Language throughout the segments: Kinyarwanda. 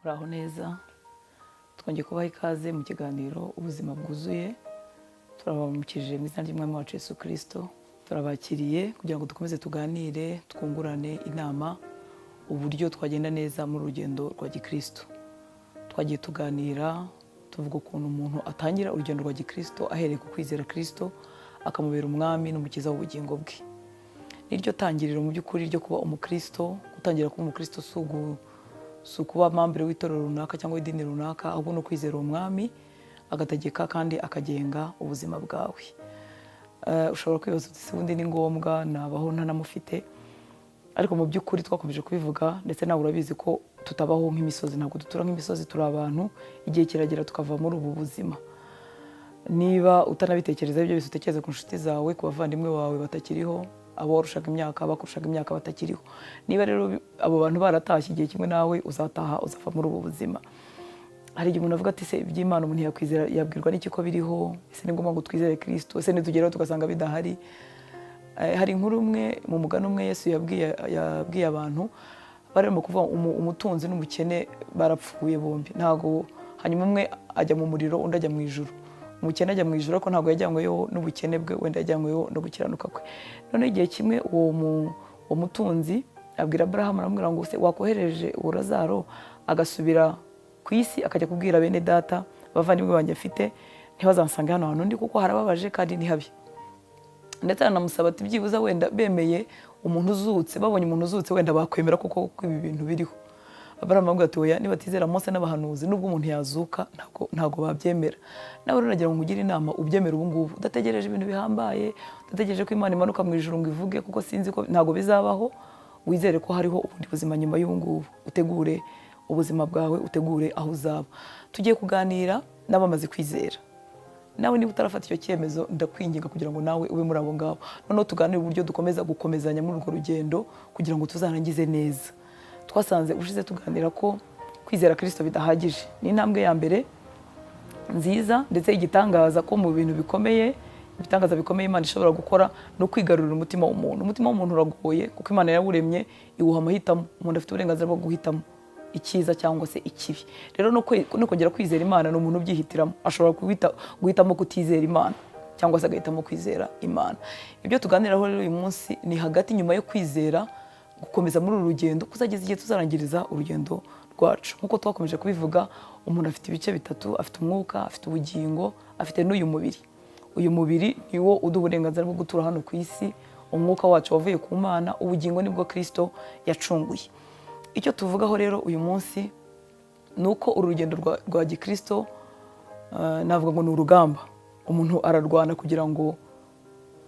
Muraho neza, twongeye kubaha ikaze mu kiganiro ubuzima bwuzuye. Turabamukije mu izina ry'Umwami wacu Yesu Kristo. Turabakiriye kugira ngo dukomeze tuganire, twungurane inama uburyo twagenda neza muri urugendo rwa Gikristo. Twagiye tuganira tuvuga ukuntu umuntu atangira urugendo rwa Gikristo ahereye ku kwizera Kristo akamubera umwami n'umukiza w'ubugingo bwe. Niryo tangiriro mu by'ukuri ryo kuba umukristo. Gutangira kuba umukristo si ukuba membre w'itorero runaka cyangwa idini runaka, ahubwo no kwizera umwami agategeka kandi akagenga ubuzima bwawe. Ushobora kwibaza uti ubundi ni ngombwa nabaho ntanamufite, ariko mu by'ukuri twakomeje kubivuga ndetse nawe urabizi ko tutabaho nk'imisozi, ntabwo dutura nk'imisozi, turi abantu, igihe kiragera tukava muri ubu buzima. Niba utanabitekereza ibyo byose utekereze ku nshuti zawe, ku bavandimwe bawe batakiriho, abo warushaga imyaka, abakurushaga imyaka batakiriho. Niba rero abo bantu baratashye igihe kimwe nawe uzataha, uzava muri ubu buzima. Hari igihe umuntu avuga ati se iby'Imana umuntu yakwizera, yabwirwa n'iki ko biriho? Ese ni ngombwa ngo twizere Kristo? Ese nitugeraho tugasanga bidahari? Hari inkuru umwe mu mugani umwe Yesu yabwiye abantu barimo kuvuga umutunzi n'umukene barapfuye bombi. Ntago hanyuma umwe ajya mu muriro, undi ajya mu ijuru. Umukene ajya mu ijuru ariko ntabwo yajyanyweyo n'ubukene bwe, wenda yajyanyweyo no gukiranuka kwe. None igihe kimwe uwo mutunzi abwira Abrahamu, aramubwira ngo se wakohereje Lazaro agasubira ku isi akajya kubwira bene data bavandimwe banjye afite, ntibazansange hano hantu ndi kuko harababaje kandi ni habi. Ndetse anamusaba ati byibuza wenda bemeye umuntu uzutse, babonye umuntu uzutse wenda bakwemera kuko ibi bintu biriho. Abrahamu aramubwira ati oya, nibatizera Mose n'abahanuzi nubwo umuntu yazuka ntago babyemera. Nawe rero nagira ngo ngugire inama ubyemera ubu ngubu, udategereje ibintu bihambaye, udategereje ko Imana imanuka mu ijuru ngo ivuge, kuko sinzi ko ntago bizabaho. Wizere ko hariho ubundi buzima nyuma y'ubu ngubu, utegure ubuzima bwawe, utegure aho uzaba. Tugiye kuganira n'abamaze kwizera. Nawe niba utarafata icyo cyemezo, ndakwinginga kugira ngo nawe ube muri abo ngabo. Noneho tuganire uburyo gukomezanya muri urwo rugendo kugira ngo tuzarangize neza. Twasanze ushize tuganira ko kwizera Kristo bidahagije. Ni intambwe ya mbere nziza ndetse igitangaza ko mu bintu bikomeye, ibitangaza bikomeye Imana ishobora gukora no kwigarurira umutima w'umuntu. Umutima w'umuntu uragoye kuko Imana yawuremye iwuha amahitamo. Umuntu afite uburenganzira bwo guhitamo icyiza cyangwa se ikibi. Rero no kongera kwizera Imana ni umuntu ubyihitiramo. Ashobora guhitamo kutizera Imana cyangwa se agahitamo kwizera Imana. Ibyo tuganiraho rero uyu munsi ni hagati nyuma yo kwizera, gukomeza muri uru rugendo kuzageza igihe tuzarangiriza urugendo rwacu. Nkuko twakomeje kubivuga, umuntu afite ibice bitatu: afite umwuka, afite ubugingo, afite n'uyu mubiri. Uyu mubiri niwo uduha uburenganzira bwo gutura hano ku isi. Umwuka wacu wavuye ku Mana, ubugingo nibwo Kristo yacunguye. Icyo tuvugaho rero uyu munsi ni uko urugendo rwa Gikristo navuga ngo ni urugamba. Umuntu ararwana kugira ngo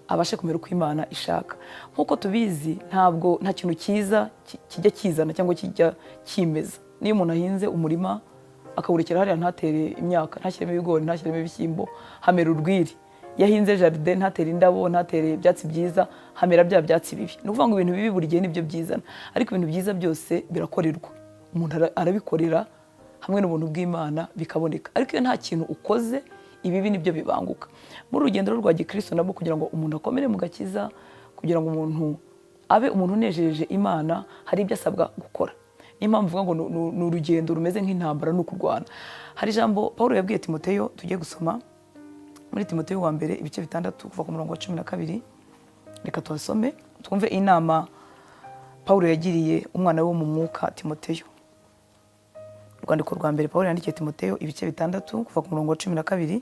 abashe kumera uko Imana ishaka. Nkuko tubizi, nta kintu cyiza kijya kizana cyangwa kijya kimeza. Niyo umuntu ahinze umurima akawurekera hariya ntatere imyaka, ntashyiremo ibigori, ntashyiremo ibishyimbo, hamera urwiri. Yahinze jardin, ntatere indabo, ntatere ibyatsi byiza, hamera bya byatsi bibi. Ni ukuvuga ngo ibintu bibi buri gihe nibyo byizana, ariko ibintu byiza byose birakorerwa. Umuntu arabikorera hamwe n'ubuntu bw'Imana bikaboneka. Ariko iyo nta kintu ukoze, ibibi nibyo bibanguka. Muri urugendo rwa Gikristo nabwo kugira ngo umuntu akomere mu gakiza, kugira ngo umuntu abe umuntu unejeje Imana, hari ibyo asabwa gukora. Niyo mpamvu mvuga ngo ni urugendo rumeze nk'intambara, no kurwana. Hari ijambo Pawulo yabwiye Timoteyo tugiye gusoma muri Timoteyo wa mbere ibice 6 kuva ku murongo wa 12. Reka tuhasome twumve inama Pawulo yagiriye umwana we mu mwuka Timoteyo. Urwandiko rwa mbere Pawulo yandikiye Timoteyo ibice 6 kuva ku murongo wa 12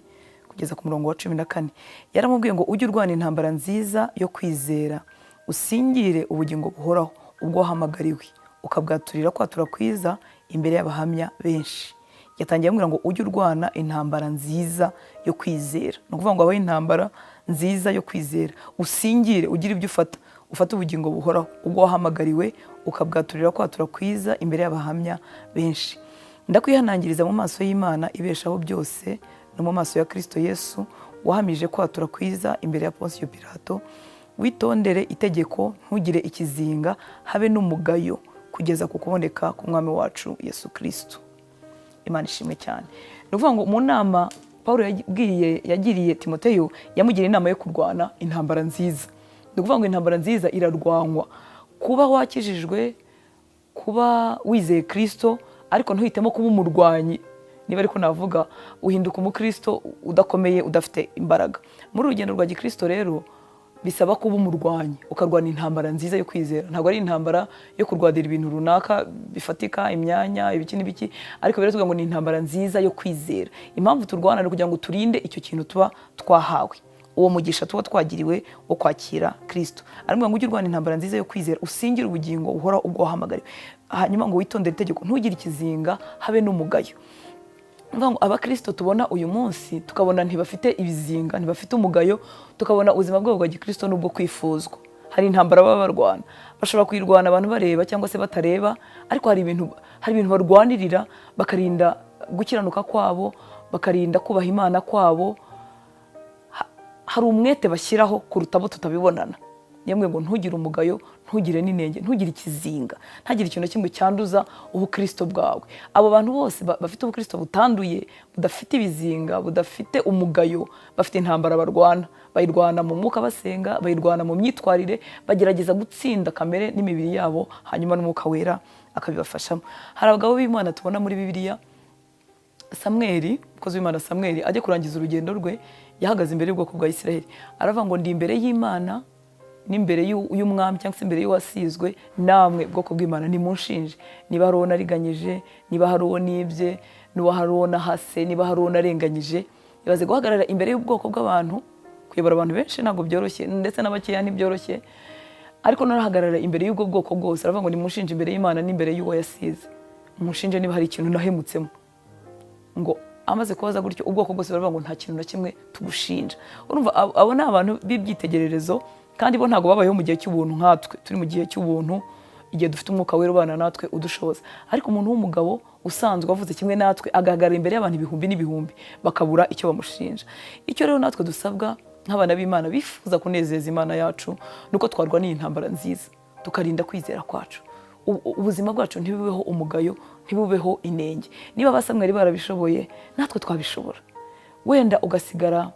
kugeza ku murongo wa 14. Yaramubwiye ngo ujye urwana intambara nziza yo kwizera, usingire ubugingo buhoraho ubwo wahamagariwe, ukabwaturira kwatura kwiza imbere y'abahamya benshi. Yatangiye amubwira ngo ujye urwana intambara nziza yo kwizera. Ni ukuvuga ngo abaho intambara nziza yo kwizera, usingire, ugire ibyo ufata ubugingo buhoraho ubwo wahamagariwe, ukabwaturira kwatura kwiza imbere y'abahamya benshi. Ndakwihanangiriza mu maso y'Imana ibeshaho byose no mu maso ya Kristo Yesu, wahamije kwatura kwiza imbere ya Ponsiyo Pilato. Witondere itegeko, ntugire ikizinga, habe n'umugayo, kugeza ku kuboneka k'Umwami wacu Yesu Kristo. Imana ishimwe cyane. Ni ukuvuga ngo mu nama Pawulo yagiriye Timoteyo, yamugiriye inama yo kurwana intambara nziza. Ni ukuvuga ngo intambara nziza irarwanwa. Kuba wakijijwe, kuba wizeye Kristo, ariko ntuhitemo kuba umurwanyi, niba ariko navuga, uhinduka umukristo udakomeye, udafite imbaraga. Muri urugendo rwa gikristo rero bisaba kuba umurwanyi, ukarwana intambara nziza yo kwizera. Ntabwo ari intambara yo kurwanira ibintu runaka bifatika, imyanya, ibiki n'ibiki, ariko rero tuvuga ngo ni intambara nziza yo kwizera. Impamvu turwana kugira ngo turinde icyo kintu tuba twahawe, uwo mugisha tuba twagiriwe wo kwakira Kristo. Arimo ngo ujye urwana intambara nziza yo kwizera, usingire ubugingo uhora ubwo wahamagariwe. Hanyuma ngo witondere itegeko, ntugire ikizinga, habe n'umugayo. Ngo abakristo tubona uyu munsi tukabona ntibafite ibizinga, ntibafite umugayo, tukabona ubuzima bwabo bwa gikristo n'ubwo kwifuzwa. Hari intambara baba barwana, bashobora kwirwana abantu bareba cyangwa se batareba, ariko hari ibintu barwanirira, bakarinda gukiranuka kwabo, bakarinda kubaha Imana kwabo. Hari umwete bashyiraho kuruta abo tutabibonana. Yemwe ngo ntugire umugayo, ntugire n'inenge, ntugire ikizinga, ntagire ikintu kimwe cyanduza ubukristo bwawe. Abo bantu bose bafite ubukristo butanduye, budafite ibizinga, budafite umugayo, bafite intambara barwana. Bayirwana mu mwuka basenga, bayirwana mu myitwarire, bagerageza gutsinda kamere n'imibiri yabo, hanyuma n'umwuka wera akabibafashamo. Hari abagabo b'Imana tubona muri Bibiliya. Samweli, umukozi w'Imana Samweli, ajya kurangiza urugendo rwe, yahagaze imbere y'ubwoko bwa Isiraheli, aravuga ngo ndi imbere y'Imana n'imbere y'umwami cyangwa se imbere y'uwasizwe, namwe bwoko bw'Imana nimunshinje, niba hari uwo nariganyije, niba hari uwo nibye, niba hari uwo nahase, niba hari uwo narenganyije. Ibaze guhagarara imbere y'ubwoko bw'abantu, kuyobora abantu benshi ntabwo byoroshye, ndetse n'abakeya ntibyoroshye, ariko narahagarara imbere y'ubwo bwoko bwose, aravuga ngo nimunshinje imbere y'Imana n'imbere y'uwo yasize, munshinje niba hari ikintu nahemutsemo. Ngo amaze kubaza gutyo, ubwoko bwose baravuga ngo nta kintu na kimwe tugushinja. Urumva abo ni abantu b'ibyitegererezo, kandi bo ntabwo babayeho mu gihe cy'ubuntu nkatwe. Turi mu gihe cy'ubuntu, igihe dufite umwuka wera ubana natwe udushoboza. Ariko umuntu w'umugabo usanzwe wavuze kimwe natwe, agahagarara imbere y'abantu ibihumbi n'ibihumbi, bakabura icyo bamushinja. Icyo rero natwe dusabwa nk'abana b'Imana bifuza kunezeza Imana yacu, nuko twarwaniye intambara nziza, tukarinda kwizera kwacu. Ubuzima bwacu ntibubeho umugayo, ntibubeho inenge. Niba abasamweli barabishoboye, natwe twabishobora. Wenda ugasigara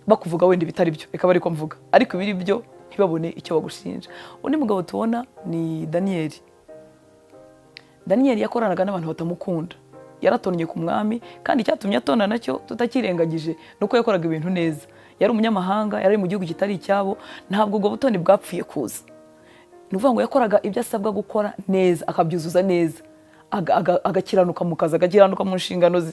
bakuvuga wenda bitari byo, reka bari ko mvuga, ariko ibiri byo ntibabone icyo bagushinja. Undi mugabo tubona ni Daniyeli. Daniyeli yakoranaga n'abantu batamukunda, yaratonnye ku mwami, kandi icyatumye atona nacyo tutakirengagije nuko yakoraga ibintu neza. Yari umunyamahanga, yari mu gihugu kitari icyabo, ntabwo ubwo butoni bwapfuye kuza. Ni ukuvuga ngo yakoraga ibyo asabwa gukora neza, akabyuzuza neza, agakiranuka mu kazi, agakiranuka mu nshingano ze,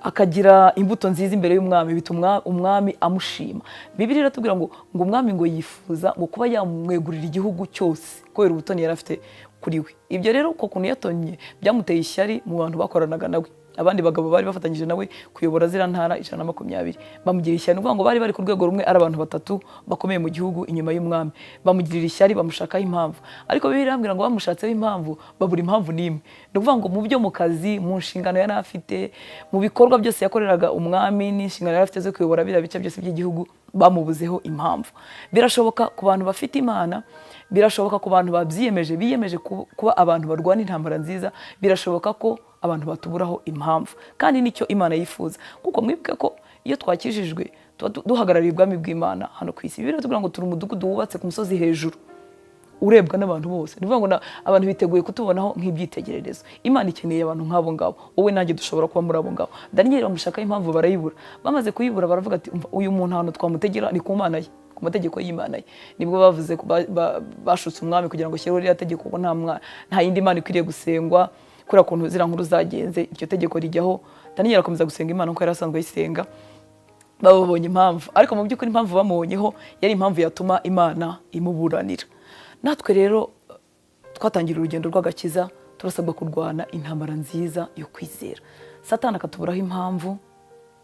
akagira imbuto nziza imbere y'umwami, bituma umwami amushima. Bibiliya iratubwira ngo umwami ngo yifuza ngo kuba yamwegurira igihugu cyose kubera ubutoni yari afite kuri we. Ibyo rero uko kuntu yatonye byamuteye ishyari mu bantu bakoranaga nawe. Abandi bagabo bari bafatanyije nawe kuyobora zira ntara 120, bamugira ishyari. Nuvuga ngo bari ku rwego rumwe, ari abantu batatu bakomeye mu gihugu inyuma y'umwami, bamugirira ishyari, bamushakaho impamvu. Ariko Bibiliya irambwira ngo bamushatseho impamvu, babura impamvu n'imwe. Nuvuga ngo mu byo mu kazi, mu nshingano yari afite, mu bikorwa byose yakoreraga umwami n'inshingano yari afite zo kuyobora biriya bice byose by'igihugu, bamubuzeho impamvu. Birashoboka ku bantu bafite Imana, birashoboka ku bantu babyiyemeje, biyemeje kuba abantu barwana intambara nziza, birashoboka ko abantu batuburaho impamvu, kandi nicyo Imana yifuza. Kuko mwibuke ko iyo twakijijwe duhagarariye ubwami bw'Imana hano ku isi. Bibiliya tuvuga ngo turi umudugudu wubatse ku musozi hejuru, urebwa n'abantu bose. Ni ukuvuga ngo abantu biteguye kutubonaho nk'ibyitegererezo. Imana ikeneye abantu nk'abo ngabo, wowe nanjye dushobora kuba muri abo ngabo. Daniyeli bamushakaho impamvu, barayibura. Bamaze kuyibura baravuga ati uyu muntu ahantu twamutegera ni ku Mana ye, ku mategeko y'Imana ye. Nibwo bavuze bashutse umwami kugira ngo ashyireho ririya tegeko ko nta yindi Mana ikwiriye gusengwa, kubera ukuntu ziriya nkuru zagenze. Iryo tegeko rijyaho, Daniyeli akomeza gusenga Imana nk'uko yari asanzwe ayisenga. Babonye impamvu, ariko mu by'ukuri impamvu bamubonyeho yari impamvu yatuma Imana imuburanira. Natwe rero twatangira urugendo rw'agakiza, turasabwa kurwana intambara nziza yo kwizera. Satani akatuburaho impamvu,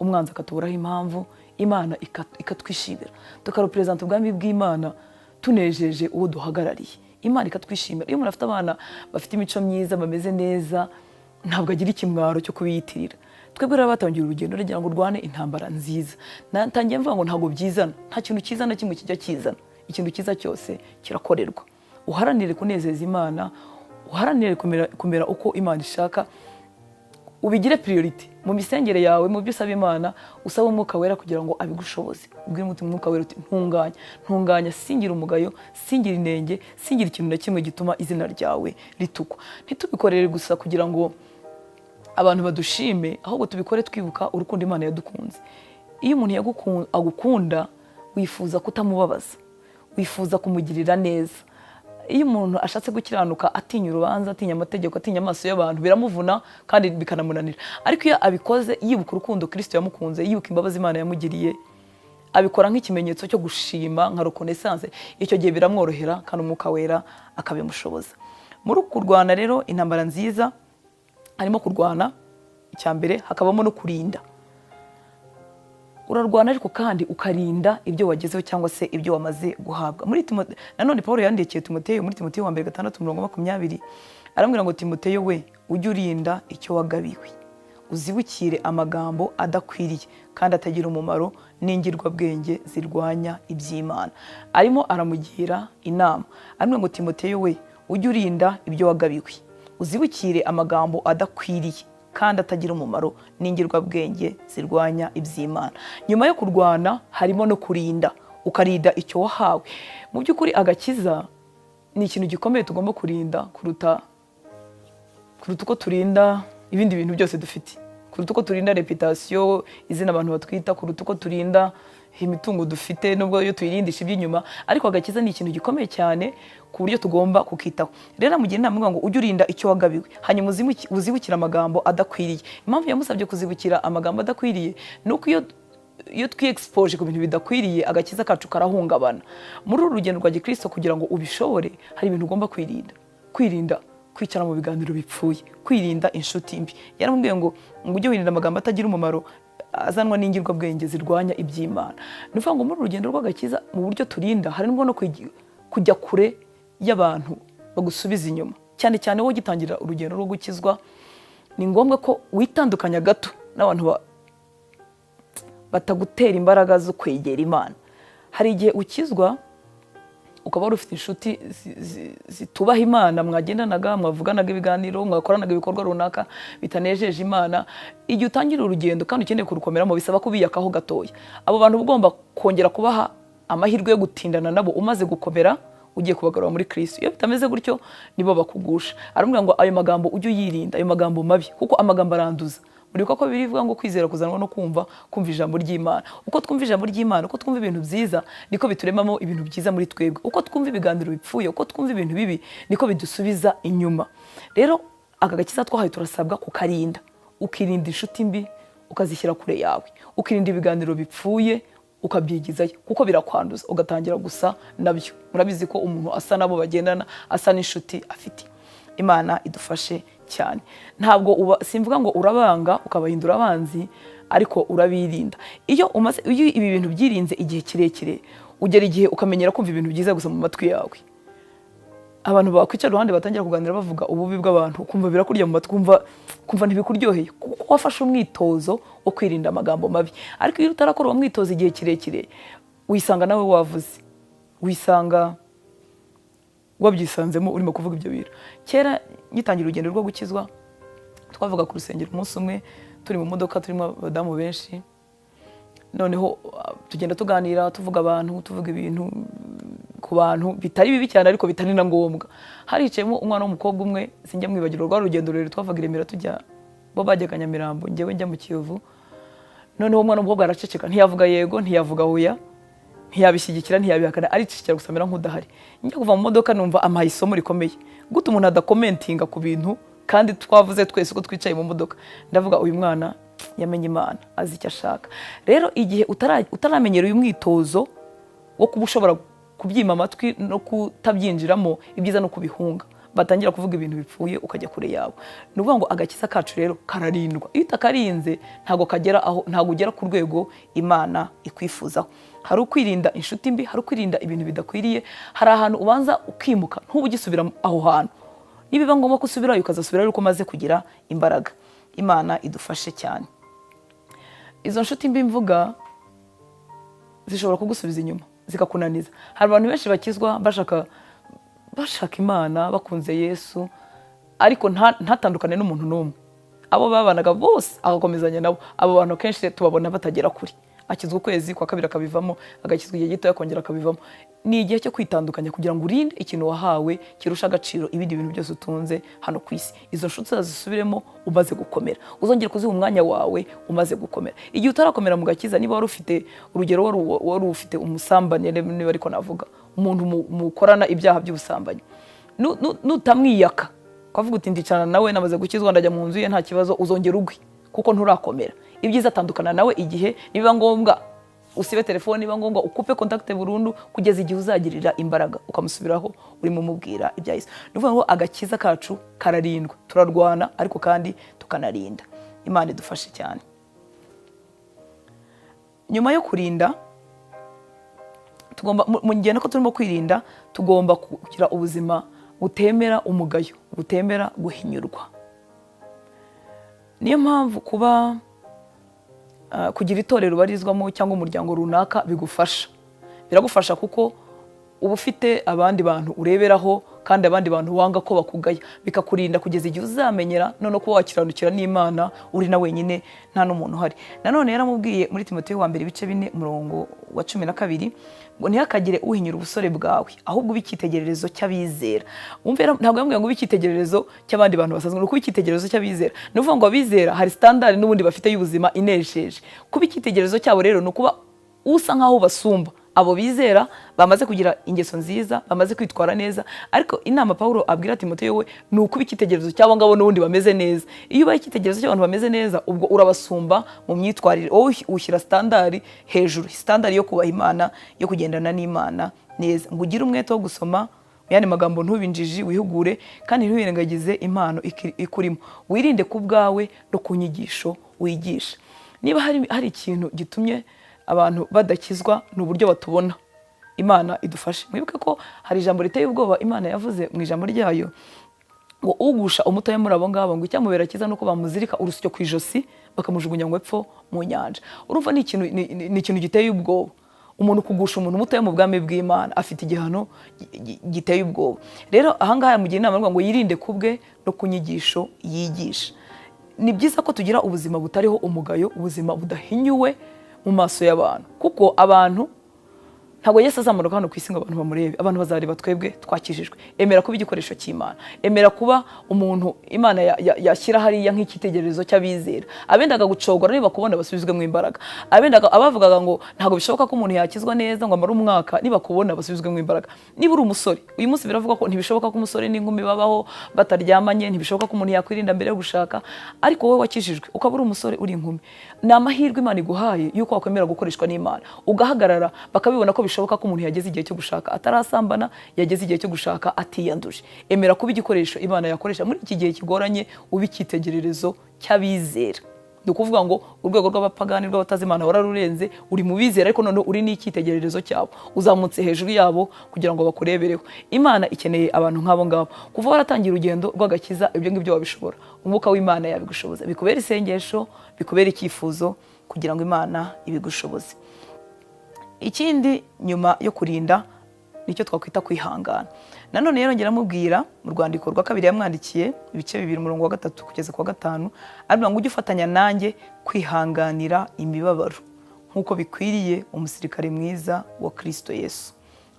umwanzi akatuburaho impamvu, Imana ikatwishimira, tukarepresenta ubwami bw'Imana tunejeje uwo duhagarariye. Imana ikatwishimira. Iyo umuntu afite abana bafite imico myiza, bameze neza, ntabwo agira ikimwaro cyo kubiyitirira. Twebwe rero batangira urugendo rugira ngo urwane intambara nziza. Natangiye mvuga ngo ntabwo byizana, nta kintu cyiza na kimwe kijya kizana. Ikintu cyiza cyose kirakorerwa. Uharanire kunezeza Imana, uharanire kumera uko Imana ishaka, ubigire priority. mu misengere yawe, mu byo usaba Imana, usaba umwuka wera kugira ngo abigushoboze. Ubwire umutima umwuka wera uti ntunganya, singira umugayo, singira inenge, singira ikintu na kimwe gituma izina ryawe ritukwa. Ntitubikorere gusa kugira ngo abantu badushime, ahubwo tubikore twibuka urukundo Imana yadukunze. Iyo umuntu agukunda, wifuza kutamubabaza, wifuza kumugirira neza. Iyo umuntu ashatse gukiranuka, atinya urubanza, atinya amategeko, atinya amaso y'abantu, biramuvuna kandi bikanamunanira. Ariko iyo abikoze yibuka urukundo Kristo yamukunze, yibuka imbabazi Imana yamugiriye, abikora nk'ikimenyetso cyo gushima, nka reconnaissance, icyo gihe biramworohera kandi umwuka wera akabimushoboza. Muri uku kurwana rero, intambara nziza harimo kurwana, icya mbere hakabamo no kurinda. Urarwana ariko kandi ukarinda ibyo wagezeho cyangwa se ibyo wamaze guhabwa. Nanone Pawulo yandikiye Timoteyo muri Timoteyo wa mbere 6:20, aramubwira ngo Timoteyo we, ujye urinda icyo wagabiwe, uzibukire amagambo adakwiriye kandi atagira umumaro n'ingirwabwenge zirwanya iby'Imana. Arimo aramugira inama, aramubwira ngo Timoteyo we, ujye urinda ibyo wagabiwe, uzibukire amagambo adakwiriye kandi atagira umumaro n'ingirwabwenge zirwanya iby'Imana. Nyuma yo kurwana harimo no kurinda, ukarinda icyo wahawe. Mu by'ukuri agakiza ni ikintu gikomeye tugomba kurinda kuruta uko turinda ibindi bintu byose dufite, kuruta uko turinda reputation, izina abantu batwita, kuruta uko turinda imitungo dufite, nubwo yo tuyirindisha iby'inyuma. Ariko agakiza ni ikintu gikomeye cyane ku buryo tugomba kukitaho. Rero mugihe inama ngo ujye urinda icyo wagabiwe, hanyuma uzibukira amagambo adakwiriye. Impamvu yamusabye kuzibukira amagambo adakwiriye nuko iyo twi-expose ku bintu bidakwiriye, agakiza kacu karahungabana. Muri uru rugendo rwa Gikristo kugira ngo ubishobore, hari ibintu ugomba kwirinda kwicara mu biganiro bipfuye, kwirinda inshuti mbi. Yaramubwiye ngo ujye wirinda amagambo atagira umumaro azanwa n'ingirwabwenge zirwanya iby'Imana. Ni ukuvuga ngo muri urugendo rw'agakiza mu buryo turinda harimo no kujya kure y'abantu bagusubiza inyuma. Cyane cyane wowe ugitangira urugendo rwo gukizwa, ni ngombwa ko witandukanya gato n'abantu batagutera imbaraga zo kwegera Imana. Hari igihe ukizwa ukaba wari ufite inshuti zitubaha Imana, mwagendanaga, mwavuganaga ibiganiro, mwakoranaga ibikorwa runaka bitanejeje Imana. Igihe utangira urugendo kandi ukeneye kurukomeramo, bisaba kubiyakaho gatoya. Abo bantu ugomba kongera kubaha amahirwe yo gutindana nabo umaze gukomera, ugiye kubagarura muri Kristo. Iyo bitameze gutyo nibo bakugusha. Aramubwira ngo ayo magambo ujye uyirinda, ayo magambo mabi, kuko amagambo aranduza. Muribuka ko birivuga ngo kwizera kuzanwa no kumva ijambo ry'Imana. Uko twumva ijambo ry'Imana, uko twumva ibintu byiza, niko bituremamo ibintu byiza muri twebwe. Uko twumva ibiganiro bipfuye, uko twumva ibintu bibi, niko bidusubiza inyuma. Rero aka gakiza twahaye turasabwa kukarinda. Ukirinda inshuti mbi, ukazishyira kure yawe. Ukirinda ibiganiro bipfuye, ukabyigizayo, kuko birakwanduza, ugatangira gusa nabyo. Murabizi ko umuntu asa nabo bagendana, asa n'inshuti afite. Imana idufashe cyane. Ntabwo simvuga ngo urabanga ukabahindura abanzi, ariko urabirinda. Iyo ibi bintu byirinze igihe kirekire, ugera igihe ukamenyera kumva ibintu byiza gusa mu matwi yawe. Abantu bakwicara uruhande batangira kuganira bavuga ububi bw'abantu, kumva birakurya mu matwi, kumva ntibikuryoheye, kuko wafashe umwitozo wo kwirinda amagambo mabi. Ariko iyo utarakora uwo mwitozo igihe kirekire, wisanga nawe wavuze, wisanga wabyisanzemo urimo kuvuga ibyo bintu. Kera ngitangira urugendo rwo gukizwa, twavuga ku rusengero umunsi umwe, turi mu modoka, turimo abadamu benshi. Noneho tugenda tuganira, tuvuga abantu, tuvuga ibintu ku bantu bitari bibi cyane ariko bitari na ngombwa. Haricayemo umwana w'umukobwa umwe, sinjya mwibagirwa rwa rugendo rero twavaga i Remera tujya, bo bajyaga Nyamirambo, njyewe njya mu Kiyovu. Noneho umwana w'umukobwa araceceka, ntiyavuga yego, ntiyavuga oya, ntiyabishyigikira, ntiyabihakana, aricecekera gusa amera nk'udahari. Njya kuva mu modoka numva amaye isomo rikomeye. Gute umuntu adakomentinga ku bintu kandi twavuze twese uko twicaye mu modoka. Ndavuga uyu mwana yamenye Imana, azi icyo ashaka. Rero igihe utaramenyera uyu mwitozo wo kuba ushobora kubyima amatwi no kutabyinjiramo, ibyiza no kubihunga, batangira kuvuga ibintu bipfuye ukajya kure yawe. Ni ukuvuga ngo agakiza kacu rero kararindwa. Iyo utakarinze ntabwo ugera ku rwego Imana ikwifuzaho. Hari ukwirinda inshuti mbi, hari ukwirinda ibintu bidakwiriye, hari ahantu ubanza ukimuka ntubugisubira aho hantu. Nibiba ngombwa ko usubirayo ukazasubirayo uko umaze kugira imbaraga. Imana idufashe cyane. Izo nshuti mbi mvuga zishobora kugusubiza inyuma, zikakunaniza. Hari abantu benshi bakizwa bashaka Imana, bakunze Yesu, ariko ntatandukane n'umuntu n'umwe. abo babanaga bose agakomezanya nabo. Abo bantu kenshi tubabona batagera kuri, akizwa ukwezi kwa kabiri akabivamo, agakizwa igihe gito akongera akabivamo. Ni igihe cyo kwitandukanya kugira ngo urinde ikintu wahawe kirusha agaciro ibindi bintu byose utunze hano ku isi. Izo nshuti zazisubiremo umaze gukomera, uzongera kuziha umwanya wawe umaze gukomera. Igihe utarakomera mu gakiza, niba wari ufite urugero, wari ufite umusambanye, niba ariko navuga umuntu mukorana ibyaha by'ubusambanyi, nutamwiyaka ukavuga uti ndicarana nawe namaze gukizwa ndajya mu nzu ye nta kibazo, uzongera ugwe kuko nturakomera. Ibyiza atandukana nawe igihe niba ngombwa usibe telefone, niba ngombwa ukupe kontakte burundu kugeza igihe uzagirira imbaraga ukamusubiraho urimo umubwira ibyahise. Ni ukuvuga ngo agakiza kacu kararindwa, turarwana ariko kandi tukanarinda. Imana idufashe cyane. Nyuma yo kurinda, tugomba mu gihe nako turimo kwirinda, tugomba kugira ubuzima butemera umugayo, butemera guhinyurwa. Niyo mpamvu kugira itorero ubarizwamo cyangwa umuryango runaka bigufasha, biragufasha kuko uba ufite abandi bantu ureberaho kandi abandi bantu wanga ko bakugaya, bikakurinda kugeza igihe uzamenyera none ko wakiranukira n'Imana uri na wenyine nta n'umuntu uhari. Nanone yaramubwiye muri Timoteyo wa mbere ibice 4 umurongo wa 12 ngo ntihakagire uhinyura ubusore bwawe, ahubwo ubikitegererezo cy'abizera. Umvera ntabwo yambwiye ngo ubikitegererezo cy'abandi bantu basanzwe, no kubikitegererezo cy'abizera. No kuvuga ngo abizera hari standard n'ubundi bafite y'ubuzima inesheje. Kubikitegererezo cyabo rero no kuba usa nkaho basumba abo bizera bamaze kugira ingeso nziza, bamaze kwitwara neza. Ariko inama Paulo abwira Timoteyo we ni ukuba ikitegererezo cyabo ngabo n'ubundi bameze neza. Iyo ubaye ikitegererezo cy'abantu bameze neza, ubwo urabasumba mu myitwarire, wowe ushyira standard hejuru, standard yo kubaha Imana, yo kugendana n'Imana neza. Ngo ugire umwete wo gusoma, yani magambo ntubinjiji, wihugure kandi ntuyirengagize impano ikurimo. Wirinde ku bwawe no ku nyigisho wigisha. Niba hari ikintu gitumye abantu badakizwa n'uburyo batubona, Imana idufashe. Mwibuke ko hari ijambo riteye ubwoba Imana yavuze mu ijambo ryayo ngo ugusha umutoya muri abo ngabo ngo icyamubera kiza nuko bamuzirika urusyo ku ijosi bakamujugunya ngo epfo mu nyanja. Urumva ni ikintu giteye ubwoba. Umuntu kugusha umuntu mutoya mu bwami bw'Imana afite igihano giteye ubwoba. Rero ahangaha yamugira inama ngo yirinde kubwe no kunyigisho yigisha. Ni byiza ko tugira ubuzima butariho umugayo, ubuzima budahinyuwe mu maso y'abantu, kuko abantu ntabwo Yesu azamanuka hano ku isi ngo abantu bamurebe. Abantu bazareba twebwe twakijijwe. Emera kuba igikoresho cy'Imana, emera kuba umuntu Imana yashyira hariya nk'ikitegererezo cy'abizera. Abendaga gucogora niba kubona basubizwe mu imbaraga, abavugaga ngo ntabwo bishoboka ko umuntu yakizwa neza ngo amare umwaka, niba kubona basubizwe mu imbaraga. Niba uri umusore, uyu munsi biravuga ko ntibishoboka ko umusore n'inkumi babaho bataryamanye, ntibishoboka ko umuntu yakwirinda mbere yo gushaka. Ariko wowe wakijijwe ukaba uri umusore uri inkumi, ni amahirwe Imana iguhaye yuko wakwemera gukoreshwa n'Imana, ugahagarara bakabibona ko bishoboka ko umuntu yageze igihe cyo gushaka atarasambana, yageze igihe cyo gushaka atiyanduje. Emera kuba igikoresho Imana yakoresha muri iki gihe kigoranye, ubikitegererezo cy'abizera. Ni ukuvuga ngo urwego rw'abapagani rw'abatazi Imana wararurenze, uri mu bizera ariko none uri n'ikitegererezo cyabo, uzamutse hejuru yabo kugira ngo bakurebereho. Imana ikeneye abantu nk'abo ngabo. Kuva waratangira urugendo rw'agakiza, ibyo ngibyo wabishobora. Umwuka w'Imana yabigushoboza, bikubera isengesho, bikubera icyifuzo kugira ngo Imana ibigushoboze. Ikindi nyuma yo kurinda nicyo twakwita kwihangana. Nanone yarongera amubwira mu rwandiko rwa kabiri yamwandikiye ibice 2 umurongo wa 3 kugeza kwa 5, ariko ngo ujye ufatanya nanjye kwihanganira imibabaro nk'uko bikwiriye umusirikare mwiza wa Kristo Yesu.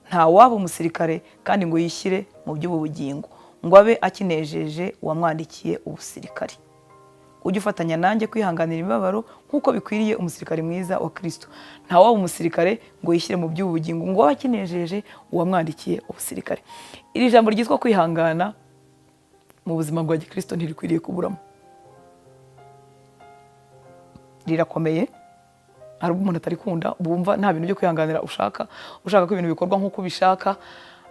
Nta waba umusirikare kandi ngo yishyire mu by'ubugingo ngo abe akinejeje uwamwandikiye ubusirikare. Ujye ufatanya nanjye kwihanganira imibabaro nk'uko bikwiriye umusirikare mwiza wa Kristo. Nta waba umusirikare ngo yishyire mu by'ubugingo ngo abe akinejeje uwamwandikiye ubusirikare. Iri jambo ryitwa kwihangana mu buzima bwa Gikristo ntirikwiriye kuburamo. Rirakomeye. Hari ubwo umuntu atarikunda, bumva nta bintu byo kwihanganira ushaka ko ibintu bikorwa nk'uko bishaka.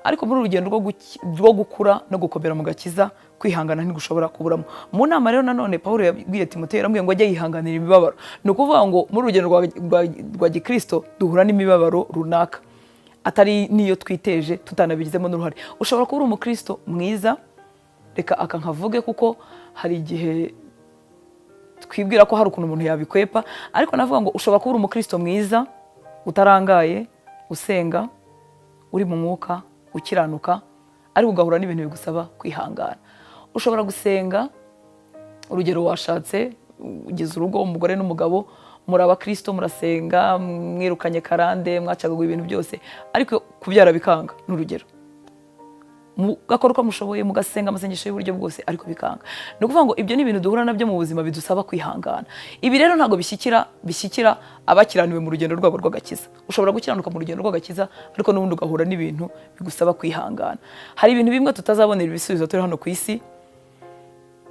Ariko muri urugendo rwo gukura no gukomera mu gakiza, kwihangana ntigushobora kuburamo. Mu nama rero nanone Paulo yabwiye Timoteyo, yaramubwiye ngo ajye yihanganira imibabaro. Ni ukuvuga ngo muri urugendo rwa Gikristo duhura n'imibabaro runaka atari niyo twiteje, tutanabigizemo n'uruhare. Ushobora kuba uri umukristo mwiza, reka akankavuge kuko hari igihe twibwira ko hari ukuntu umuntu yabikwepa, ariko navuga ngo ushobora kuba uri umukristo mwiza utarangaye, usenga, uri mu mwuka, ukiranuka, ariko ugahura n'ibintu bigusaba kwihangana. Ushobora gusenga urugero washatse ugize urugo umugore n'umugabo muri abakristo murasenga mwirukanye karande mwacagaguye ibintu byose ariko kubyara bikanga n'urugero mugakora uko mushoboye mugasenga amasengesho y'uburyo bwose ariko bikanga ni ukuvuga ngo ibyo ni ibintu duhura nabyo mu buzima bidusaba kwihangana. Ibi rero ntabwo bishyikira abakiraniwe mu rugendo rwabo rw'agakiza. Ushobora gukiranuka mu rugendo rw'agakiza ariko n'ubundi ugahura n'ibintu bigusaba kwihangana. Hari ibintu bimwe tutazabonera ibisubizo turi hano ku isi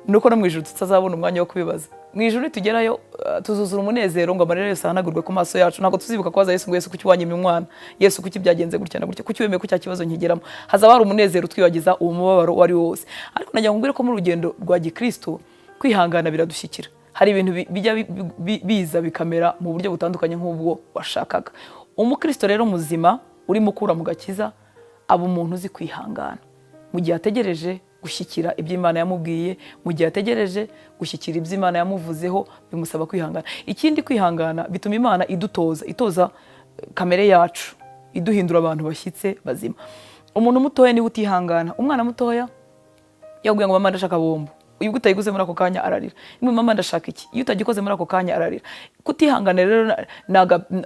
nuko no mu ijuru tutazabona umwanya wo kubibaza. Mu ijuru tugerayo tuzuzura umunezero ngo amarira yose ahanagurwe ku maso yacu. Ntabwo tuzibuka kubaza Yesu ngo Yesu kuki wanyimye umwana, Yesu kuki byagenze gutya na gutya, kuki wemeye ko cya kibazo nkigeramo. Hazaba hari umunezero twibagiza uwo mubabaro wari wose. Ariko nagira ngo mbwire ko mu rugendo rwa gikristo kwihangana biradushyikira. Hari ibintu bijya biza bikamera mu buryo butandukanye nk'ubwo washakaga. Umukristo rero muzima uri mukura mu gakiza aba umuntu uzi kwihangana mu gihe ategereje gushyikira ibyo Imana yamubwiye, mu gihe ategereje gushyikira ibyo Imana yamuvuzeho bimusaba kwihangana. Ikindi kwihangana bituma Imana itoza kamere yacu, iduhindura abantu bashyitse bazima. Umuntu mutoya niwe utihangana. Umwana mutoya yakubwiye ngo mama ndashaka bombo, iyo utayiguze muri ako kanya ararira. Mama ndashaka iki, iyo utagikoze muri ako kanya ararira. Kutihangana rero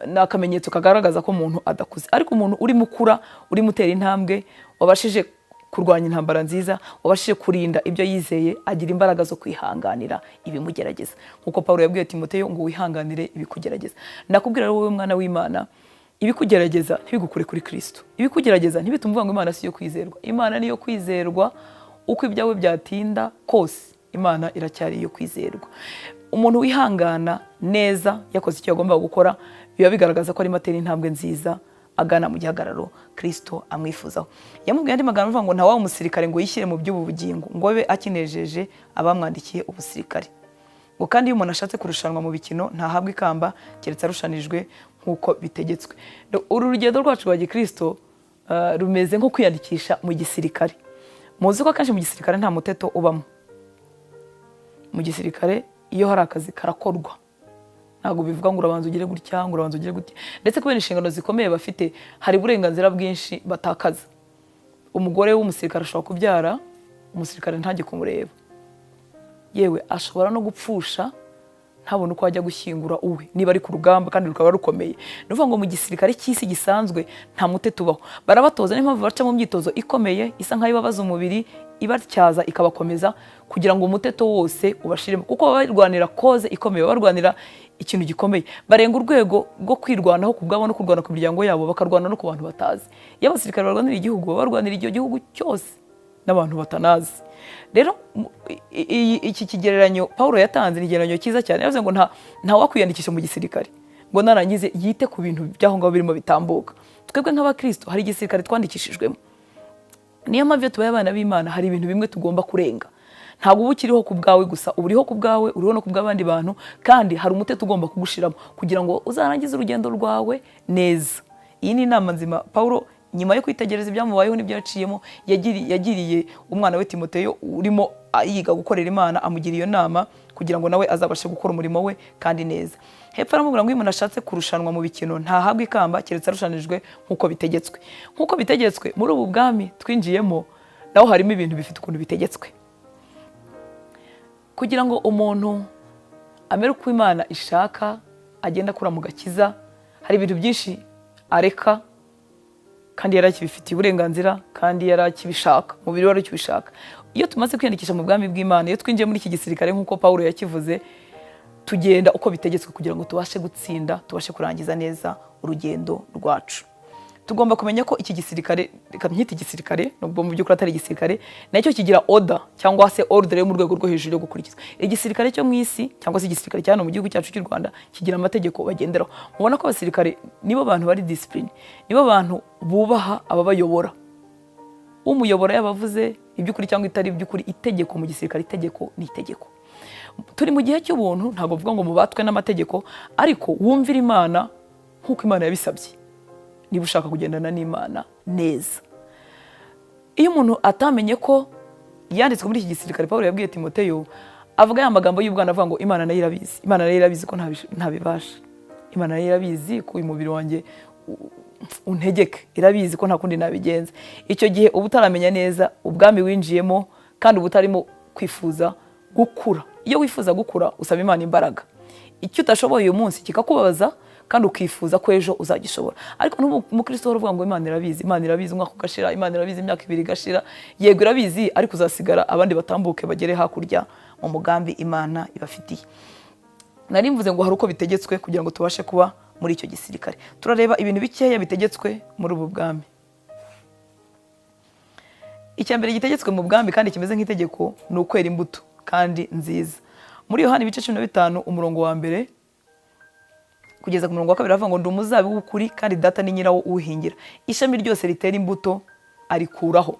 ni akamenyetso kagaragaza ko umuntu adakuze. Ariko umuntu uri mukura, uri mutera intambwe, wabashije kurwanya intambara nziza, wabashije kurinda ibyo yizeye, agira imbaraga zo kwihanganira ibimugerageza. Nkuko Paulo yabwiye Timoteyo ngo wihanganire ibikugerageza. Ndakubwira rero wowe mwana w'Imana, ibikugerageza ntibigukure kuri Kristo. Ibikugerageza ntibitume ngo Imana si yo kwizerwa. Imana niyo kwizerwa, uko ibyawe byatinda kose Imana iracyari iyo kwizerwa. Umuntu wihangana neza yakoze icyo yagomba gukora, biba bigaragaza ko ari matera intambwe nziza agana mu gihagararo Kristo amwifuzaho. Yamubwiye andi magambo avuga ngo nta wa umusirikare ngo yishyire mu by'ubu bugingo ngo abe akinejeje abamwandikiye ubusirikare. Ngo kandi iyo umuntu ashatse kurushanwa mu bikino ntahabwa ikamba keretse arushanijwe nk'uko bitegetswe. Uru rugendo rwacu rwa gikristo rumeze nko kwiyandikisha mu gisirikare. Muzi ko akenshi mu gisirikare nta muteto ubamo. Mu gisirikare iyo hari akazi karakorwa, ntabwo bivuga ngo urabanza ugire gutya, ngo urabanza ugire gutya. Ndetse kubera inshingano zikomeye bafite, hari uburenganzira bwinshi batakaza. Umugore w'umusirikare ashobora kubyara, umusirikare ntajye kumureba. Yewe ashobora no gupfusha ntabone uko ajya gushyingura uwe niba ari ku rugamba kandi rukaba rukomeye. Ni ukuvuga ngo mu gisirikare cy'isi gisanzwe nta muteto ubaho. Barabatoza, niyo mpamvu baca mu myitozo ikomeye isa nk'aho ibabaza umubiri, ibatyaza ikabakomeza kugira ngo umuteto wose ubashiremo, kuko baba barwanira koze ikomeye, baba barwanira ikintu gikomeye. Barenga urwego rwo kwirwanaho ku bwabo no kurwana ku miryango yabo, bakarwana no ku bantu batazi. Iyo abasirikare barwanira igihugu, baba barwanira icyo gihugu cyose n'abantu batanazi. Rero iki kigereranyo Paulo yatanze ni ikigereranyo cyiza cyane. Yavuze ngo nta wakwiyandikisha mu gisirikare ngo narangize yite ku bintu byaho ngaho birimo bitambuka. Twebwe nk'abakristo hari igisirikare twandikishijwemo. Niyo mpamvu iyo tubaye abana b'Imana hari ibintu bimwe tugomba kurenga. Ntabwo uba ukiriho ku bwawe gusa, uriho ku bwawe, uriho no ku bw'abandi bantu, kandi hari umuteto ugomba kugushiramo kugira ngo uzarangize urugendo rwawe neza. Iyi ni inama nzima Paulo nyuma yo kwitegereza ibyamubayeho n'ibyo yaciyemo yagiriye umwana we Timoteyo urimo yiga gukorera Imana, amugira iyo nama kugira ngo nawe azabashe gukora umurimo we kandi neza. Hepfo aramubwira ngo iyo umuntu ashatse kurushanwa mu bikino ntahabwa ikamba keretse arushanijwe nk'uko bitegetswe. Nk'uko bitegetswe muri ubu bwami twinjiyemo naho harimo ibintu bifite ukuntu bitegetswe. Kugira ngo umuntu amere uko Imana ishaka agenda akura mu gakiza, hari ibintu byinshi areka kandi yarakibifitiye uburenganzira kandi yarakibishaka, umubiri wari ukibishaka. Iyo tumaze kwiyandikisha mu bwami bw'Imana, iyo twinjiye muri iki gisirikare nk'uko Paulo yakivuze, tugenda uko bitegetswe kugira ngo tubashe gutsinda, tubashe kurangiza neza urugendo rwacu. Tugomba kumenya ko iki gisirikare, reka myite igisirikare nubwo mu by'ukuri atari igisirikare, nacyo kigira order cyangwa se ordre yo mu rwego rwo hejuru yo gukurikizwa. Igisirikare cyo mu isi cyangwa se igisirikare cyane mu gihugu cyacu cy'u Rwanda kigira amategeko bagenderaho. Mubona ko abasirikare nibo bantu bari discipline, nibo bantu bubaha ababayobora. Umuyobora yabavuze iby'ukuri cyangwa itari iby'ukuri, itegeko mu gisirikare, itegeko ni itegeko. Turi mu gihe cy'ubuntu, ntabwo vuga ngo mubatwe n'amategeko, ariko wumvira Imana nk'uko Imana yabisabye. Niba ushaka kugendana n'Imana neza. Iyo umuntu atamenye ko yanditswe muri iki gisirikare, Paulo yabwiye Timoteyo avuga ya magambo y'ubwana avuga ngo Imana nayo irabizi. Imana nayo irabizi ko ntabibasha. Imana nayo irabizi ko uyu mubiri wanjye untegeke, irabizi ko nta kundi nabigenza. Icyo gihe uba utaramenya neza ubwami winjiyemo kandi uba utarimo kwifuza gukura iyo wifuza gukura usaba Imana imbaraga. Icyo utashoboye uyu munsi kikakubabaza kandi ukifuza ko ejo uzagishobora. Ariko n'umukristo uvuga ngo Imana irabizi umwaka ugashira, Imana irabizi imyaka 2 igashira, yego irabizi, ariko uzasigara abandi batambuke bagere hakurya mu mugambi Imana ibafitiye. Nari mvuze ngo hari uko bitegetswe kugira ngo tubashe kuba muri icyo gisirikare. Turareba ibintu bikeya bitegetswe muri ubu bwami. Icyambere gitegetswe mu bwami kandi kimeze nk'itegeko ni ukwera imbuto kandi nziza. Muri Yohana ibice 15 umurongo wa mbere kugeza ku murongo wa 2 avuga ngo ndi umuzabibu w'ukuri kandi data ni nyirawo uwuhingira. Ishami ryose ritera imbuto arikuraho.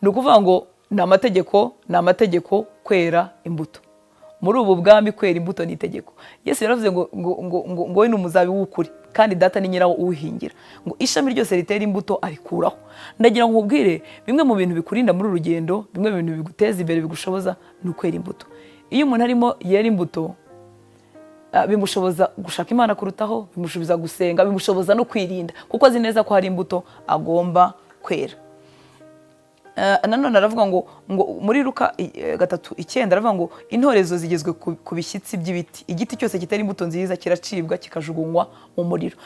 Ni ukuvuga ngo ni amategeko kwera imbuto. Muri ubu bwami kwera imbuto ni itegeko. Yesu yaravuze ngo we ni umuzabibu w'ukuri kandi data ni nyirawo uwuhingira. Ngo ishami ryose ritera imbuto arikuraho. Ndagira ngo nkubwire bimwe mu bintu bikurinda muri urugendo, bimwe mu bintu biguteza imbere bigushoboza ni ukwera imbuto. Iyo umuntu arimo yera imbuto bimushoboza gushaka Imana kurutaho, bimushoboza gusenga, bimushoboza no kwirinda kuko azi neza ko hari imbuto agomba kwera. Nanone aravuga ngo muri Luka 3:9 aravuga ngo intorezo zigezwe ku bishyitsi by'ibiti. Igiti cyose kitera imbuto nziza kiracibwa kikajugunywa mu muriro.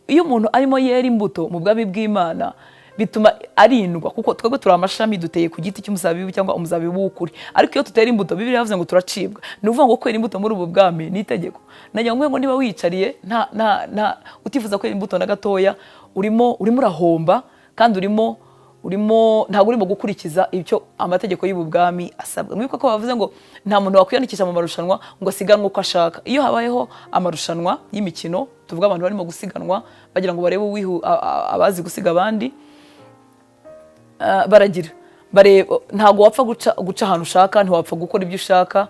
Iyo umuntu arimo yera imbuto mu bwami bw'Imana bituma arindwa kuko twebwe turi amashami duteye ku giti cy'umuzabibu cyangwa umuzabibu w'ukuri. Ariko iyo tutera imbuto Bibiliya yavuze ngo turacibwa. Ni uvuga ngo kwera imbuto muri ubu bwami ni itegeko. Nagira ngo niba wicariye nta utifuza kwera imbuto na gatoya urimo urahomba kandi ntabwo urimo gukurikiza icyo amategeko y'ubu bwami asabwa. Mwibuka ko bavuze ngo nta muntu wakwiyandikisha mu marushanwa ngo asiganwe uko ashaka. Iyo habayeho amarushanwa y'imikino tuvuga abantu barimo gusiganwa bagira ngo barebe abazi gusiga abandi baragira ntabwo wapfa guca ahantu ushaka, ntiwapfa gukora ibyo ushaka,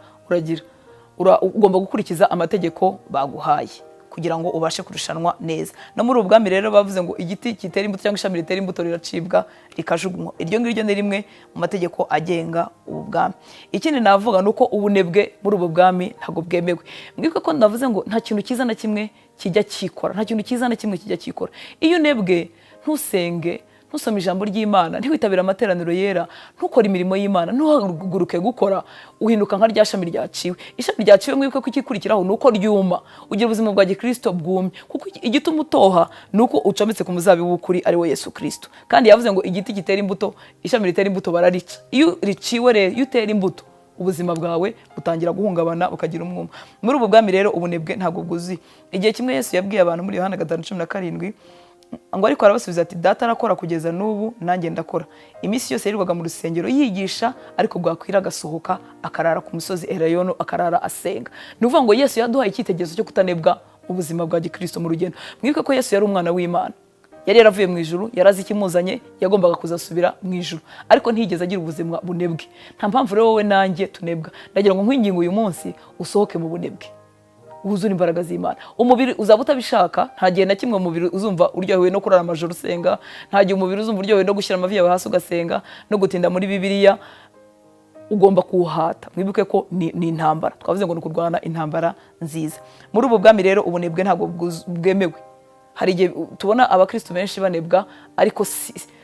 ugomba gukurikiza amategeko baguhaye kugira ngo ubashe kurushanwa neza. No muri ubwami rero bavuze ngo igiti kitera imbuto cyangwa ishami ritera imbuto riracibwa rikajugunywa. Iryo ngiryo ni rimwe mu mategeko agenga ubu bwami. Ikindi navuga nuko ubunebwe muri ubu bwami ntabwo bwemewe. Mwibuke ko ndavuze ngo nta kintu cyiza na kimwe kijya cyikora, iyo unebwe ntusenge, ntusome ijambo ry'Imana, ntiwitabira amateraniro yera, ntukora imirimo y'Imana, ntuhaguruke gukora, uhinduka nka rya shami ryaciwe. Ishami ryaciwe mwibuke ko ikikurikiraho nuko ryuma, ugira ubuzima bwa Gikristo bwumye kuko igituma utoha nuko ucometse ku muzabibu w'ukuri ari we Yesu Kristo. Kandi yavuze ngo igiti gitera imbuto, ishami ritera imbuto bararica. Iyo riciwe rero, iyo utera imbuto ubuzima bwawe butangira guhungabana ukagira umwuma. Muri ubu bwami rero ubunebwe ntabwo bwuzuye. Igihe kimwe Yesu yabwiye abantu muri Yohana 5:17 ngo ariko arabasubiza ati data arakora kugeza n'ubu nanjye ndakora. Iminsi yose yirirwaga mu rusengero yigisha, ariko bwakwira agasohoka akarara ku musozi Elayono akarara asenga. Ni ukuvuga ngo Yesu yaduhaye icyitegererezo cyo kutanebwa mu buzima bwa Gikristo mu rugendo. Mwibuke ko Yesu yari umwana w'Imana, yari yaravuye mu ijuru, yarazi ikimuzanye, yagombaga kuzasubira mu ijuru, ariko ntiyigeze agira ubuzima bunebwe. Nta mpamvu rero wowe nanjye tunebwa. Ndagira ngo nkwinginge uyu munsi usohoke mu bunebwe, wuzure imbaraga z'Imana. Umubiri uzaba utabishaka, nta gihe na kimwe umubiri uzumva uryohewe no kurara amajoro usenga, nta gihe umubiri uzumva uryohewe no gushyira amavi yawe hasi ugasenga no gutinda muri Bibiliya. Ugomba kuwuhata. Mwibuke ko ni intambara, twavuze ngo ni kurwana intambara nziza. Muri ubu bwami rero ubunebwe ntabwo bwemewe. Hari igihe tubona abakristo benshi banebwa, ariko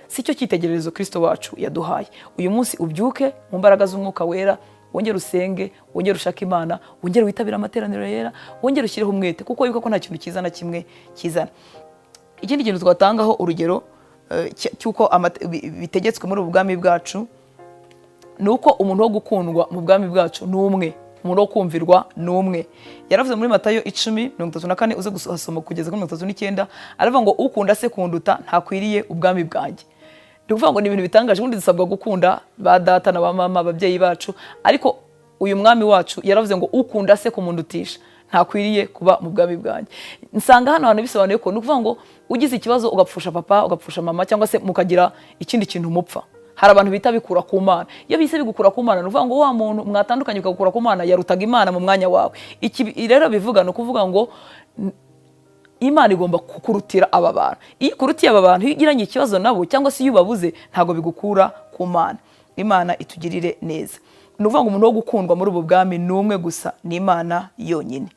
si cyo cyitegererezo Kristo wacu yaduhaye. Uyu munsi ubyuke mu mbaraga z'Umwuka Wera, wongere usenge, wongere ushaka Imana, wongere witabira amateraniro yera, wongere ushyireho umwete kuko wibuka ko nta kintu cyiza na kimwe kizana. Ikindi kintu twatangaho urugero cyuko bitegetswe muri ubu bwami bwacu nuko umuntu wo gukundwa mu bwami bwacu ni umwe, umuntu wo kumvirwa ni umwe. Yaravuze muri Matayo 10:34 uze gusoma kugeza kuri 39, aravuga ngo ukunda se kunduta ntakwiriye ubwami bwanjye. Ndikuvuga ngo ni ibintu bitangaje, ubundi dusabwa gukunda ba data na ba mama ababyeyi bacu, ariko uyu mwami wacu yaravuze ngo ukunda se kumundutisha ntakwiriye kuba mu bwami bwanjye. Nsanga hano hantu bisobanuye ko ndikuvuga ngo ugize ikibazo ugapfusha papa, ugapfusha mama, cyangwa se mukagira ikindi kintu mupfa, hari abantu bita bikura ku Mana. Iyo bise bigukura ku Mana nuvuga ngo wa muntu mwatandukanye ukagukura ku Mana yarutaga Imana mu mwanya wawe. Iki rero bivuga no kuvuga ngo Imana igomba kukurutira aba bantu. Iyo kurutiye aba bantu, iyo ugiranye ikibazo nabo cyangwa se iyo ubabuze, ntago bigukura ku Mana. Imana itugirire neza. Nuvuga ngo umuntu wo gukundwa muri ubu bwami ni umwe gusa, ni Imana yonyine.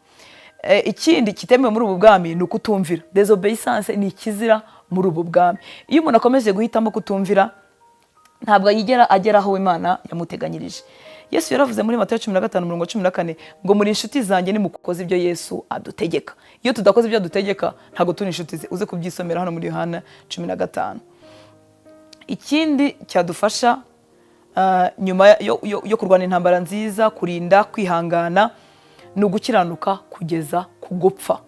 Ikindi kitemewe muri ubu bwami ni ukutumvira. Desobedience ni ikizira muri ubu bwami. Iyo umuntu akomeje guhitamo kutumvira, ntabwo yigera agera aho Imana yamuteganyirije. Yesu yaravuze muri Matayo 15:14 ngo muri inshuti zanjye nimukoze ibyo Yesu adutegeka. Iyo tudakoze ibyo adutegeka ntago turi inshuti ze. Uze kubyisomera hano muri Yohana 15. Ikindi cyadufasha nyuma yo kurwana intambara nziza, kurinda, kwihangana, ni ugukiranuka kugeza ku gupfa.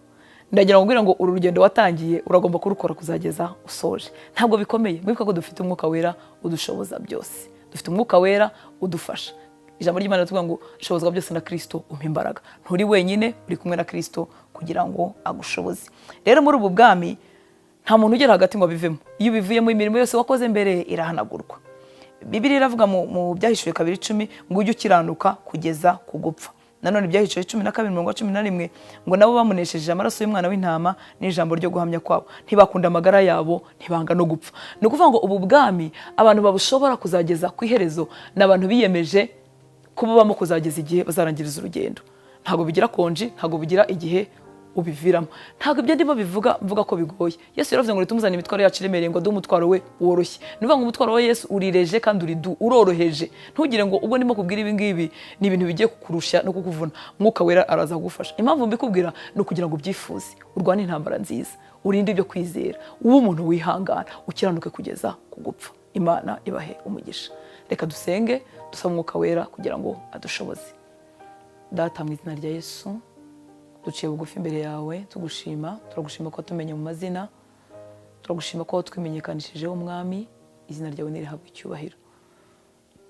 Ndagira ngo ngira ngo uru rugendo watangiye uragomba kurukora kuzageza usoje. Ntabwo bikomeye, mwibuka ko dufite umwuka wera udushoboza byose. Dufite umwuka wera udufasha. Ijambo ry'Imana tuvuga ngo shobozwa byose na Kristo umpa imbaraga. Nturi wenyine, uri kumwe na Kristo kugira ngo agushoboze. Rero muri ubu bwami nta muntu ugera hagati ngo abivemo. Iyo ubivuyemo imirimo yose wakoze mbere irahanagurwa. Bibiliya iravuga mu Byahishuwe 2:10 ngo ujye ukiranuka kugeza ku gupfa. Nanone Byahishuwe 12:11 ngo nabo bamunesheje amaraso y'umwana w'intama n'ijambo ryo guhamya kwabo. Ntibakunda amagara yabo, ntibanga no gupfa. Ni ukuvuga ngo ubu bwami abantu babushobora kuzageza ku iherezo n'abantu biyemeje kububamo kuzageza igihe bazarangiriza urugendo. Ntago bigira konji, ntago bigira igihe ubiviramo. Ntago ibyo ndimo mvuga ko bigoye. Yesu yaravuze ngo tumuzane imitwaro yacu iremereye ngo umutwaro we woroshye. Nuvuga ngo umutwaro wa Yesu urireje kandi uroroheje. Ntugire ngo ubwo ndimo kubwira ibi ngibi ni ibintu bigiye kukurusha no kukuvuna. Mwuka wera araza kugufasha. Impamvu mbikubwira no kugira ngo ubyifuze. Urwane intambara nziza, urinde ibyo kwizera, ubu umuntu wihangana, ukiranuke kugeza ku gupfa. Imana ibahe umugisha. Reka dusenge, dusaba umwuka wera kugira ngo adushoboze. Data mu izina rya Yesu, duciye bugufi imbere yawe tugushima, turagushima ko tumenye mu mazina, turagushima ko twimenyekanishije umwami, izina ryawe nirihabwe icyubahiro.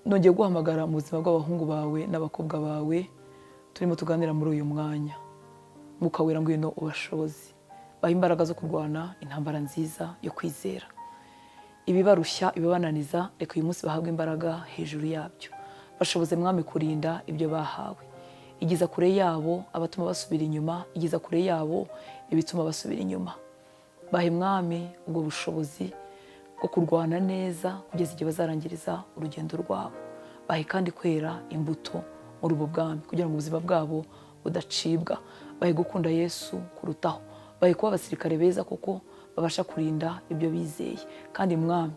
Nongeye guhamagara mu buzima bw'abahungu bawe n'abakobwa bawe, turimo tuganira muri uyu mwanya. Mwuka wera ngwino ubashoboze, baha imbaraga zo kurwana intambara nziza yo kwizera. Ibibarushya, ibibananiza, reka uyu munsi bahabwe imbaraga hejuru yabyo. Bashoboze mwami kurinda ibyo bahawe. Igiza kure yabo abatuma basubira inyuma, igiza kure yabo ibituma basubira inyuma. Bahe mwami ubwo bushobozi bwo kurwana neza kugeza igihe bazarangiriza urugendo rwabo. Bahe kandi kwera imbuto muri ubu bwami kugira ngo ubuzima bwabo budacibwa. Bahe gukunda Yesu kurutaho. Bahe kuba abasirikare beza kuko babasha kurinda ibyo bizeye. Kandi mwami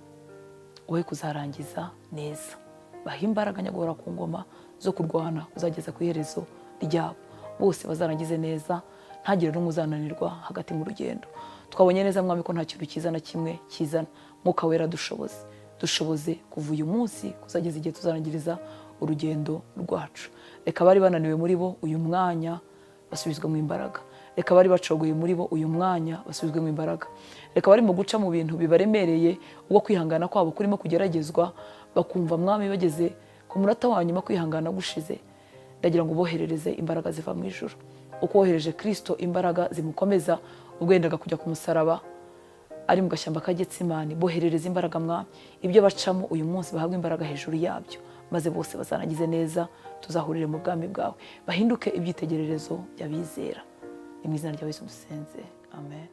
wowe kuzarangiza neza. Bahe imbaraga nyagora ku ngoma zo kurwana uzageza ku iherezo ryabo. Bose bazarangize neza, ntagire n'umwe uzananirwa hagati mu rugendo. Twabonye neza mwami ko nta kintu cyiza na kimwe kizana. Mwuka wera dushoboze kuva uyu munsi kuzageza igihe tuzarangiriza urugendo rwacu. Reka bari bananiwe muri bo uyu mwanya basubizwe mu imbaraga. Reka bari bacogoye muri bo uyu mwanya basubizwe mu imbaraga. Reka bari mu guca mu bintu bibaremereye ubwo kwihangana kwabo kurimo kugeragezwa, bakumva mwami bageze ku munota wa nyuma kwihangana gushize. Ndagira ngo boherereze imbaraga ziva mu ijuru. Uko wohereje Kristo imbaraga zimukomeza ubwo yendaga kujya ku musaraba ari mu gashyamba ka Getsimani, boherereza imbaraga mwami. Ibyo bacamo uyu munsi bahabwa imbaraga hejuru yabyo, maze bose bazanagize neza, tuzahurire mu bwami bwawe. Bahinduke ibyitegererezo by'abizera. Mu izina rya Yesu dusenze. Amen.